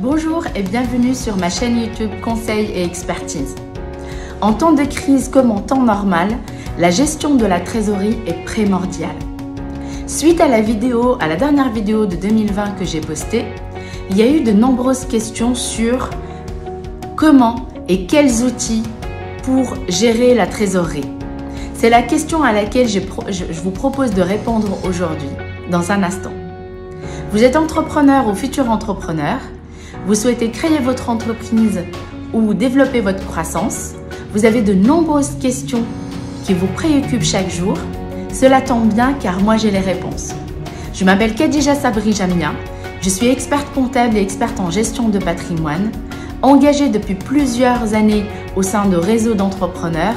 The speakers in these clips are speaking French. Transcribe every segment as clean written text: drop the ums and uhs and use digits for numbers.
Bonjour et bienvenue sur ma chaîne YouTube Conseils et Expertise. En temps de crise comme en temps normal, la gestion de la trésorerie est primordiale. Suite à la dernière vidéo de 2020 que j'ai postée, il y a eu de nombreuses questions sur comment et quels outils pour gérer la trésorerie. C'est la question à laquelle je vous propose de répondre aujourd'hui, dans un instant. Vous êtes entrepreneur ou futur entrepreneur, vous souhaitez créer votre entreprise ou développer votre croissance, vous avez de nombreuses questions qui vous préoccupent chaque jour. Cela tombe bien car moi j'ai les réponses. Je m'appelle Khadija Sabri Jamia, je suis experte comptable et experte en gestion de patrimoine, engagée depuis plusieurs années au sein de réseaux d'entrepreneurs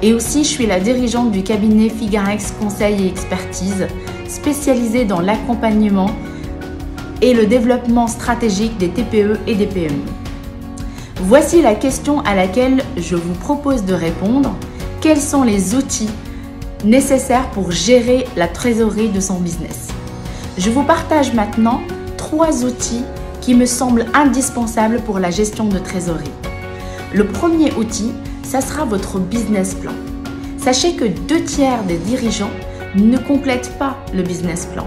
et aussi je suis la dirigeante du cabinet Figarex Conseil et Expertise spécialisé dans l'accompagnement et le développement stratégique des TPE et des PME. Voici la question à laquelle je vous propose de répondre. Quels sont les outils nécessaires pour gérer la trésorerie de son business? Je vous partage maintenant 3 outils qui me semblent indispensables pour la gestion de trésorerie. Le premier outil, ça sera votre business plan. Sachez que 2/3 des dirigeants ne complètent pas le business plan.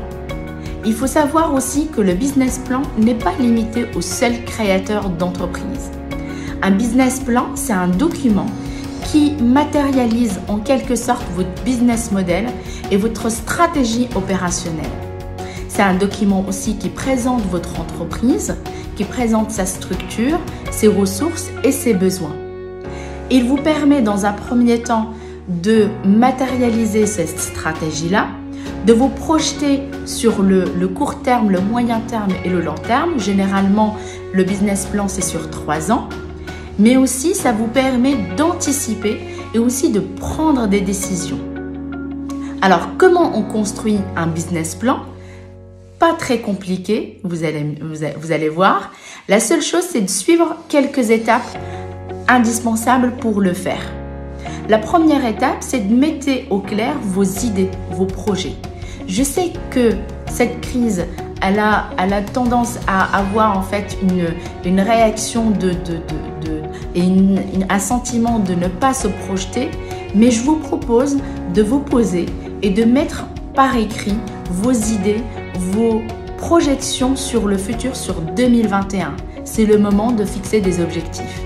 Il faut savoir aussi que le business plan n'est pas limité aux seuls créateurs d'entreprise. Un business plan, c'est un document qui matérialise en quelque sorte votre business model et votre stratégie opérationnelle. C'est un document aussi qui présente votre entreprise, qui présente sa structure, ses ressources et ses besoins. Il vous permet dans un premier temps de matérialiser cette stratégie-là, de vous projeter sur le court terme, le moyen terme et le long terme. Généralement, le business plan, c'est sur 3 ans. Mais aussi, ça vous permet d'anticiper et aussi de prendre des décisions. Alors, comment on construit un business plan? Pas très compliqué, vous allez voir. La seule chose, c'est de suivre quelques étapes indispensables pour le faire. La première étape, c'est de mettre au clair vos idées, vos projets. Je sais que cette crise, elle a tendance à avoir en fait une réaction et un sentiment de ne pas se projeter, mais je vous propose de vous poser et de mettre par écrit vos idées, vos projections sur le futur, sur 2021. C'est le moment de fixer des objectifs.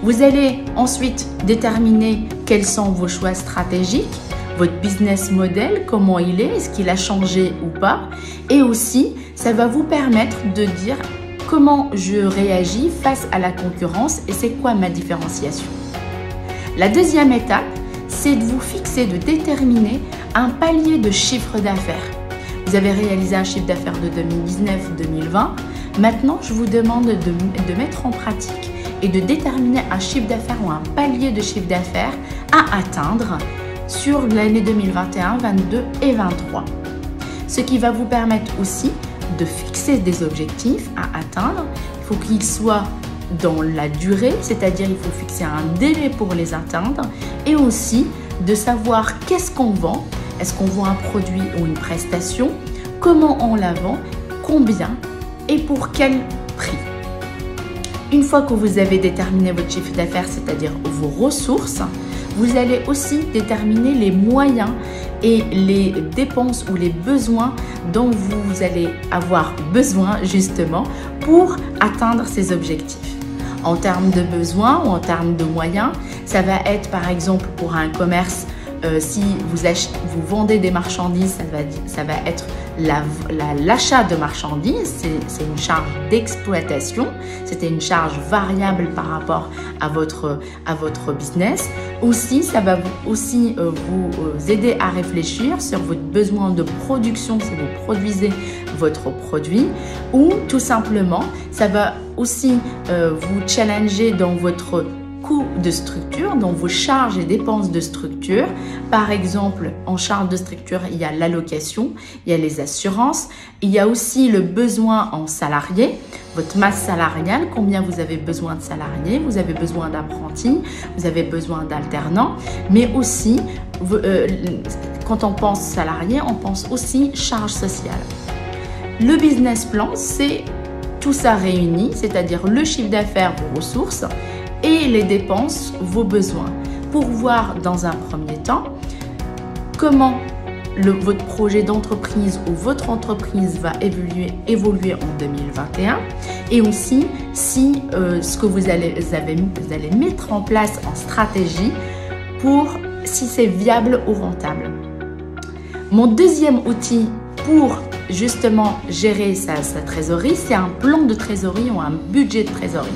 Vous allez ensuite déterminer quels sont vos choix stratégiques, votre business model, comment il est, est-ce qu'il a changé ou pas. Et aussi, ça va vous permettre de dire comment je réagis face à la concurrence et c'est quoi ma différenciation. La deuxième étape, c'est de vous fixer, de déterminer un palier de chiffre d'affaires. Vous avez réalisé un chiffre d'affaires de 2019-2020. Maintenant, je vous demande de mettre en pratique et de déterminer un chiffre d'affaires ou un palier de chiffre d'affaires à atteindre sur l'année 2021, 2022 et 2023. Ce qui va vous permettre aussi de fixer des objectifs à atteindre. Il faut qu'ils soient dans la durée, c'est-à-dire il faut fixer un délai pour les atteindre et aussi de savoir qu'est-ce qu'on vend. Est-ce qu'on vend un produit ou une prestation? Comment on la vend? Combien? Et pour quel prix? Une fois que vous avez déterminé votre chiffre d'affaires, c'est-à-dire vos ressources, vous allez aussi déterminer les moyens et les dépenses ou les besoins dont vous allez avoir besoin justement pour atteindre ces objectifs. En termes de besoins ou en termes de moyens, ça va être par exemple pour un commerce, si vous vendez des marchandises, ça va être l'achat de marchandises, c'est une charge d'exploitation, c'était une charge variable par rapport à votre business. Aussi, ça va vous aider à réfléchir sur votre besoin de production si vous produisez votre produit, ou tout simplement, ça va aussi vous challenger dans votre coûts de structure, dans vos charges et dépenses de structure. Par exemple, en charge de structure, il y a l'allocation, il y a les assurances, il y a aussi le besoin en salariés, votre masse salariale, combien vous avez besoin de salariés, vous avez besoin d'apprentis, vous avez besoin d'alternants, mais aussi, quand on pense salarié, on pense aussi charge sociale. Le business plan, c'est tout ça réuni, c'est-à-dire le chiffre d'affaires, vos ressources, et les dépenses, vos besoins, pour voir dans un premier temps comment votre projet d'entreprise ou votre entreprise va évoluer en 2021 et aussi si ce que vous allez mettre en place en stratégie pour si c'est viable ou rentable. Mon deuxième outil pour justement gérer sa trésorerie, c'est un plan de trésorerie ou un budget de trésorerie.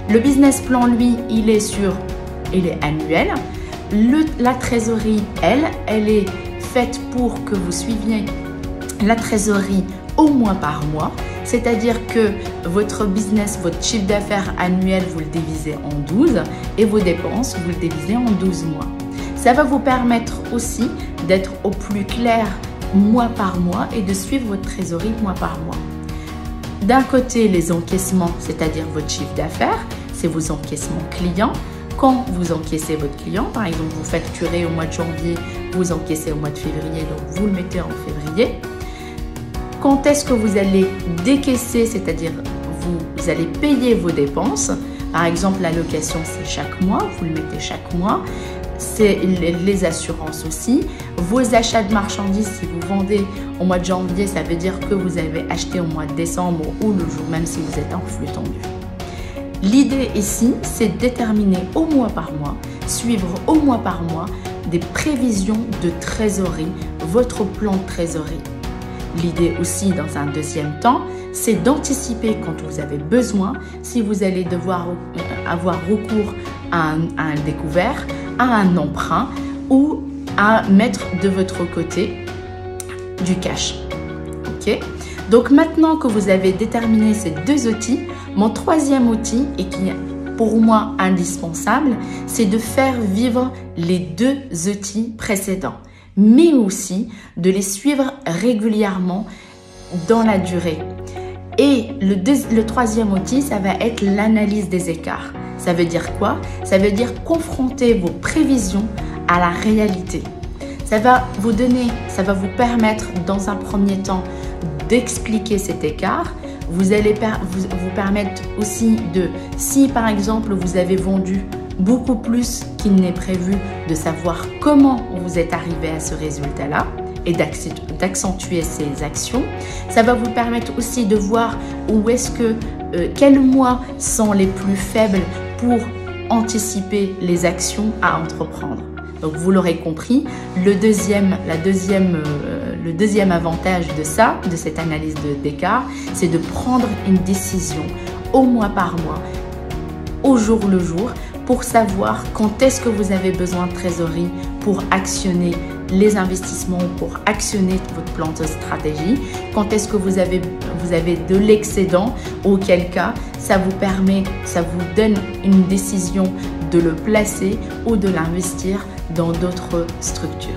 Le business plan, lui, il est annuel. La trésorerie, elle est faite pour que vous suiviez la trésorerie au mois par mois. C'est-à-dire que votre business, votre chiffre d'affaires annuel, vous le divisez en 12 et vos dépenses, vous le divisez en 12 mois. Ça va vous permettre aussi d'être au plus clair mois par mois et de suivre votre trésorerie mois par mois. D'un côté, les encaissements, c'est-à-dire votre chiffre d'affaires, c'est vos encaissements clients. Quand vous encaissez votre client, par exemple, vous facturez au mois de janvier, vous encaissez au mois de février, donc vous le mettez en février. Quand est-ce que vous allez décaisser, c'est-à-dire vous allez payer vos dépenses. Par exemple, la location, c'est chaque mois, vous le mettez chaque mois. C'est les assurances aussi. Vos achats de marchandises, si vous vendez au mois de janvier, ça veut dire que vous avez acheté au mois de décembre ou le jour même si vous êtes en flux tendu. L'idée ici, c'est de déterminer au mois par mois, suivre au mois par mois des prévisions de trésorerie, votre plan de trésorerie. L'idée aussi, dans un deuxième temps, c'est d'anticiper quand vous avez besoin, si vous allez devoir avoir recours à un découvert, à un emprunt ou à mettre de votre côté du cash. Ok ? Donc maintenant que vous avez déterminé ces deux outils, mon troisième outil, et qui est pour moi indispensable, c'est de faire vivre les deux outils précédents, mais aussi de les suivre régulièrement dans la durée. Et le troisième outil, ça va être l'analyse des écarts. Ça veut dire quoi? Ça veut dire confronter vos prévisions à la réalité. Ça va vous permettre dans un premier temps d'expliquer cet écart. Vous allez vous permettre aussi si par exemple vous avez vendu beaucoup plus qu'il n'est prévu, de savoir comment vous êtes arrivé à ce résultat-là et d'accentuer ces actions. Ça va vous permettre aussi de voir quels mois sont les plus faibles pour anticiper les actions à entreprendre. Donc vous l'aurez compris, le deuxième avantage de cette analyse d'écart, c'est de prendre une décision au mois par mois, au jour le jour, pour savoir quand est-ce que vous avez besoin de trésorerie pour actionner les investissements, pour actionner votre plan de stratégie, quand est-ce que vous avez de l'excédent, auquel cas ça vous donne une décision de le placer ou de l'investir dans d'autres structures.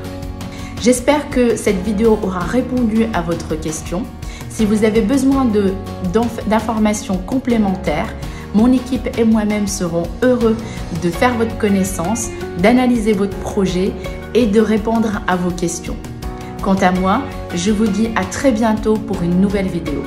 J'espère que cette vidéo aura répondu à votre question. Si vous avez besoin d'informations complémentaires, mon équipe et moi-même serons heureux de faire votre connaissance, d'analyser votre projet et de répondre à vos questions. Quant à moi, je vous dis à très bientôt pour une nouvelle vidéo.